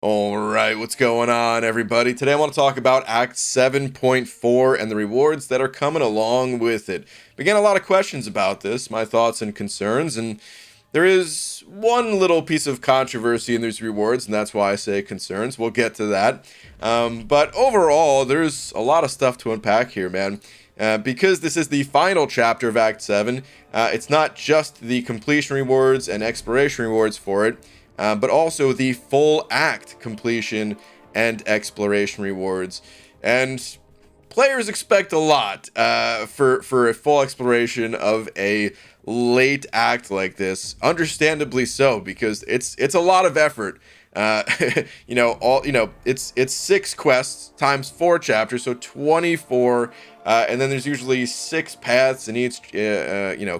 All right, what's going on, everybody? Today I want to talk about Act 7.4 and the rewards that are coming along with it. Began a lot of questions about this, my thoughts and concerns, and there is one little piece of controversy in these rewards, and that's why I say concerns. We'll get to that. But overall, there's a lot of stuff to unpack here, man. Because this is the final chapter of Act 7, it's not just the completion rewards and exploration rewards for it, but also the full act completion and exploration rewards. And players expect a lot for a full exploration of a late act like this. Understandably so, because it's a lot of effort. It's 6 quests times 4 chapters, so 24. And then there's usually 6 paths in each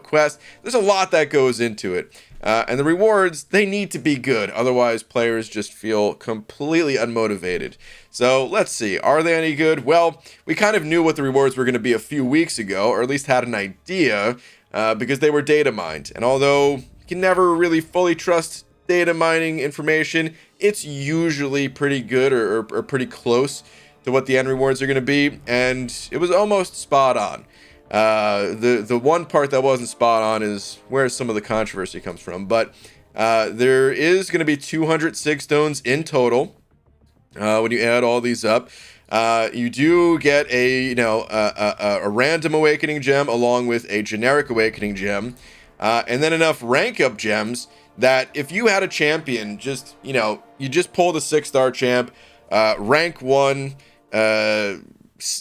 quest. There's a lot that goes into it. And the rewards, they need to be good. Otherwise, players just feel completely unmotivated. So let's see. Are they any good? Well, we kind of knew what the rewards were going to be a few weeks ago, or at least had an idea, because they were data mined. And although you can never really fully trust data mining information, it's usually pretty good or pretty close to what the end rewards are going to be. And it was almost spot on. The one part that wasn't spot on is where some of the controversy comes from, but there is going to be 206 stones in total when you add all these up. You do get a random awakening gem along with a generic awakening gem, and then enough rank up gems that if you had a champion, you just pull the 6-star champ, rank 1,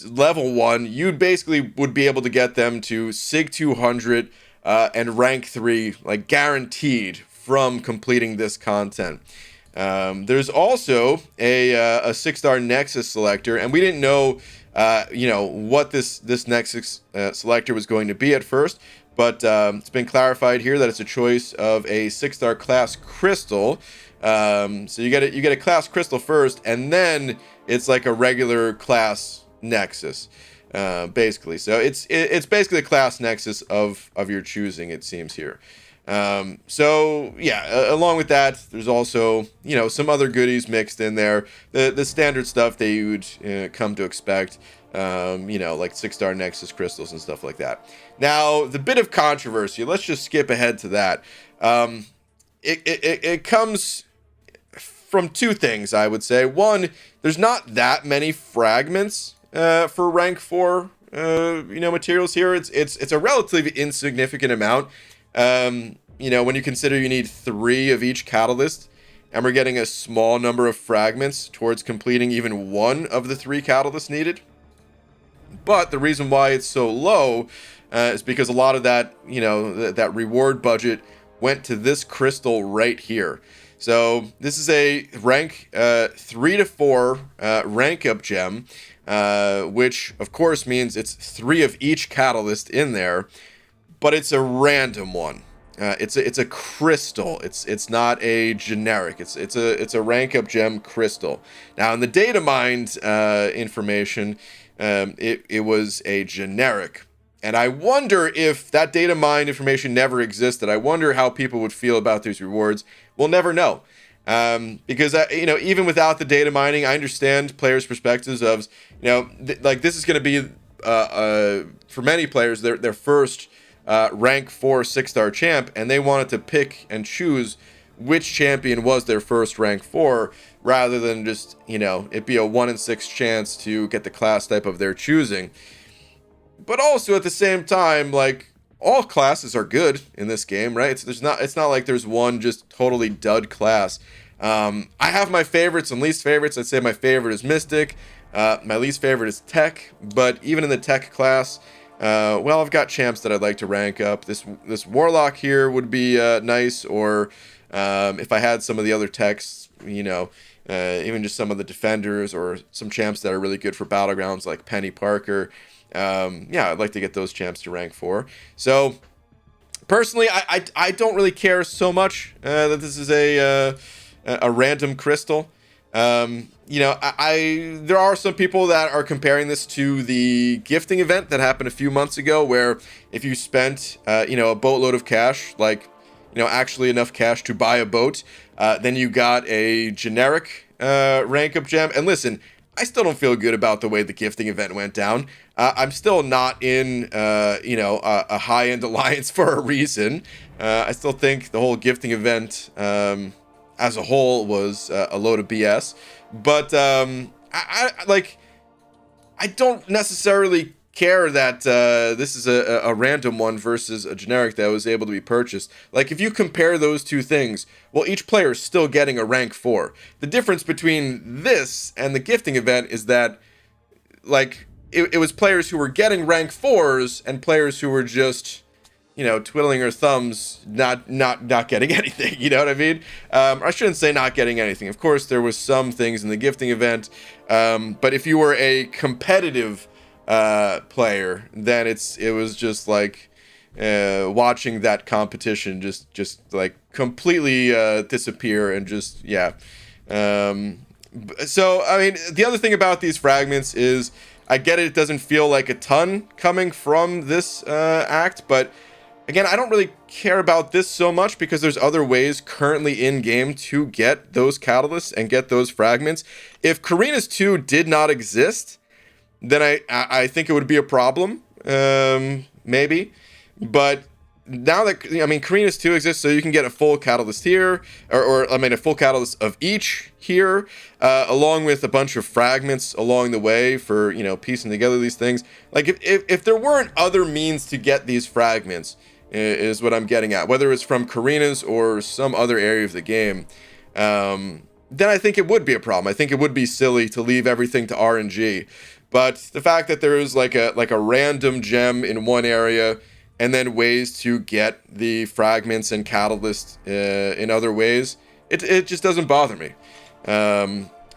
level 1, you basically would be able to get them to Sig 200 and rank 3, like guaranteed, from completing this content. There's also a 6-star Nexus selector, and we didn't know what this Nexus selector was going to be at first, but it's been clarified here that it's a choice of a 6-star class crystal. So you get a class crystal first, and then it's like a regular class Nexus, basically. So it's basically a class Nexus of your choosing, it seems here. So yeah, along with that, there's also some other goodies mixed in there, the standard stuff that you would come to expect, like 6-star Nexus crystals and stuff like that. Now, the bit of controversy, let's just skip ahead to that. It comes from 2 things, I would say. One, there's not that many fragments for rank 4 materials here. It's a relatively insignificant amount, when you consider you need 3 of each catalyst, and we're getting a small number of fragments towards completing even 1 of the 3 catalysts needed. But the reason why it's so low is because a lot of that that reward budget went to this crystal right here. So this is a rank 3 to 4 rank up gem, which of course means it's 3 of each catalyst in there, but it's a random one. It's a crystal. It's not a generic. It's a rank up gem crystal. Now in the data mined information, it was a generic. And I wonder if that data mine information never existed. I wonder how people would feel about these rewards. We'll never know. Because, even without the data mining, I understand players' perspectives of, this is going to be, for many players, their first rank 4 6-star champ, and they wanted to pick and choose which champion was their first rank 4, rather than just, it be a 1 in 6 chance to get the class type of their choosing. But also at the same time, like, all classes are good in this game, right? It's not like there's one just totally dud class. I have my favorites and least favorites. I'd say my favorite is Mystic. My least favorite is Tech. But even in the Tech class, I've got champs that I'd like to rank up. This Warlock here would be nice, or if I had some of the other techs, even just some of the defenders or some champs that are really good for battlegrounds like Penny Parker. I'd like to get those champs to rank 4. So personally, I don't really care so much that this is a random crystal. There are some people that are comparing this to the gifting event that happened a few months ago, where if you spent a boatload of cash, like actually enough cash to buy a boat, then you got a generic rank up gem. And listen, I still don't feel good about the way the gifting event went down. I'm still not in, a high-end alliance for a reason. I still think the whole gifting event as a whole was a load of BS. But I don't necessarily care that this is a random one versus a generic that was able to be purchased. Like, if you compare those two things, well, each player is still getting a rank 4. The difference between this and the gifting event is that, like, it was players who were getting rank 4s and players who were just, twiddling their thumbs, not getting anything. You know what I mean? I shouldn't say not getting anything. Of course, there was some things in the gifting event, but if you were a competitive player, then it was just like watching that competition just like completely disappear and just so I mean, the other thing about these fragments is I get it doesn't feel like a ton coming from this act, but again, I don't really care about this so much because there's other ways currently in game to get those catalysts and get those fragments. If Carina's 2 did not exist, then I think it would be a problem, maybe. But now that, Carina's 2 exists, so you can get a full catalyst here, or a full catalyst of each here, along with a bunch of fragments along the way for, piecing together these things. Like, if there weren't other means to get these fragments, is what I'm getting at, whether it's from Carina's or some other area of the game, then I think it would be a problem. I think it would be silly to leave everything to RNG. But the fact that there is like a random gem in one area and then ways to get the fragments and catalysts in other ways, it just doesn't bother me.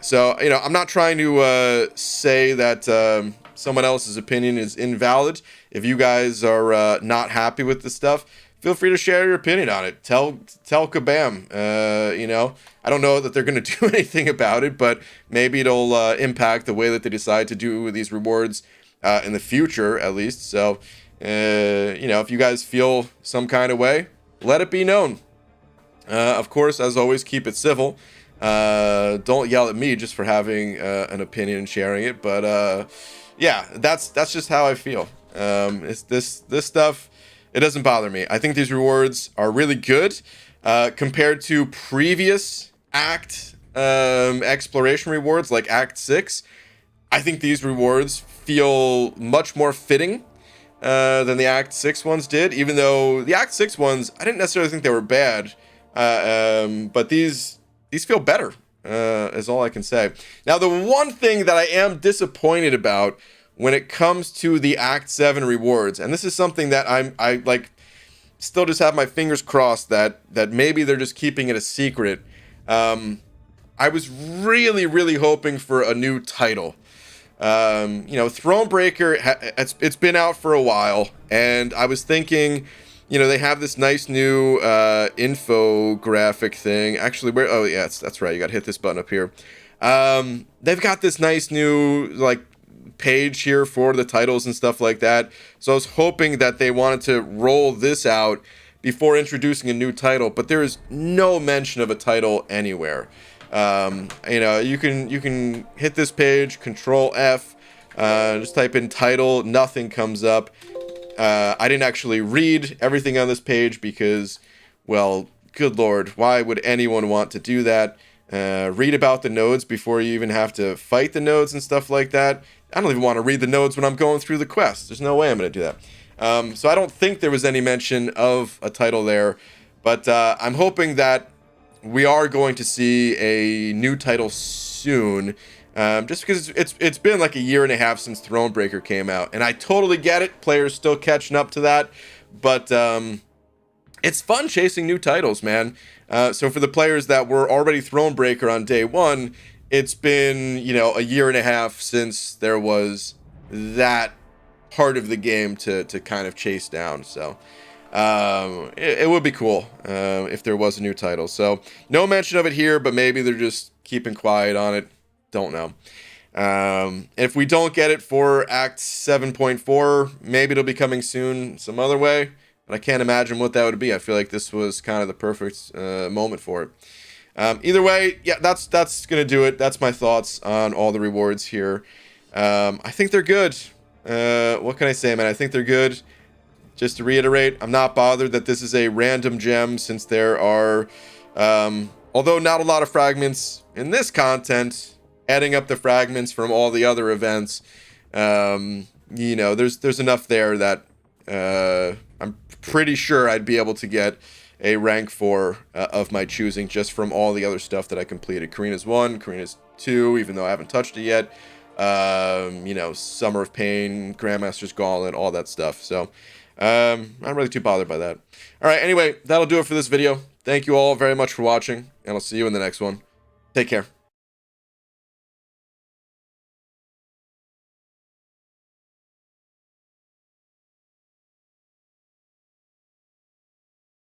So, I'm not trying to say that someone else's opinion is invalid. If you guys are not happy with this stuff, feel free to share your opinion on it. Tell Kabam. I don't know that they're going to do anything about it, but maybe it'll impact the way that they decide to do these rewards in the future, at least. So, if you guys feel some kind of way, let it be known. Of course, as always, keep it civil. Don't yell at me just for having an opinion and sharing it. But that's just how I feel. It's this stuff. It doesn't bother me. I think these rewards are really good compared to previous Act exploration rewards like Act 6. I think these rewards feel much more fitting than the Act 6 ones did, even though the Act 6 ones, I didn't necessarily think they were bad, but these feel better, is all I can say. Now, the one thing that I am disappointed about when it comes to the Act 7 rewards, and this is something that I still just have my fingers crossed that maybe they're just keeping it a secret. I was really, really hoping for a new title. Thronebreaker, it's been out for a while, and I was thinking, they have this nice new infographic thing. Actually, that's right. You got to hit this button up here. They've got this nice new, page here for the titles and stuff like that. So I was hoping that they wanted to roll this out before introducing a new title, but there is no mention of a title anywhere. You can hit this page, Control F, just type in title, nothing comes up. I didn't actually read everything on this page because, well, good Lord, why would anyone want to do that? Read about the nodes before you even have to fight the nodes and stuff like that. I don't even want to read the nodes when I'm going through the quest. There's no way I'm going to do that. So I don't think there was any mention of a title there, but I'm hoping that we are going to see a new title soon, just because it's been like a year and a half since Thronebreaker came out, and I totally get it. Players still catching up to that, but it's fun chasing new titles, man. So for the players that were already Thronebreaker on day one, it's been, a year and a half since there was that part of the game to kind of chase down. So it would be cool if there was a new title. So no mention of it here, but maybe they're just keeping quiet on it. Don't know. If we don't get it for Act 7.4, maybe it'll be coming soon some other way. But I can't imagine what that would be. I feel like this was kind of the perfect moment for it. Either way, yeah, that's gonna do it. That's my thoughts on all the rewards here. I think they're good. What can I say, man? I think they're good. Just to reiterate, I'm not bothered that this is a random gem, since there are, although not a lot of fragments in this content, adding up the fragments from all the other events, you know, there's enough there that I'm pretty sure I'd be able to get a rank 4 of my choosing just from all the other stuff that I completed. Karina's 1, Karina's 2, even though I haven't touched it yet. You know, Summer of Pain, Grandmaster's Gauntlet, all that stuff. So, I'm not really too bothered by that. All right, anyway, that'll do it for this video. Thank you all very much for watching, and I'll see you in the next one. Take care.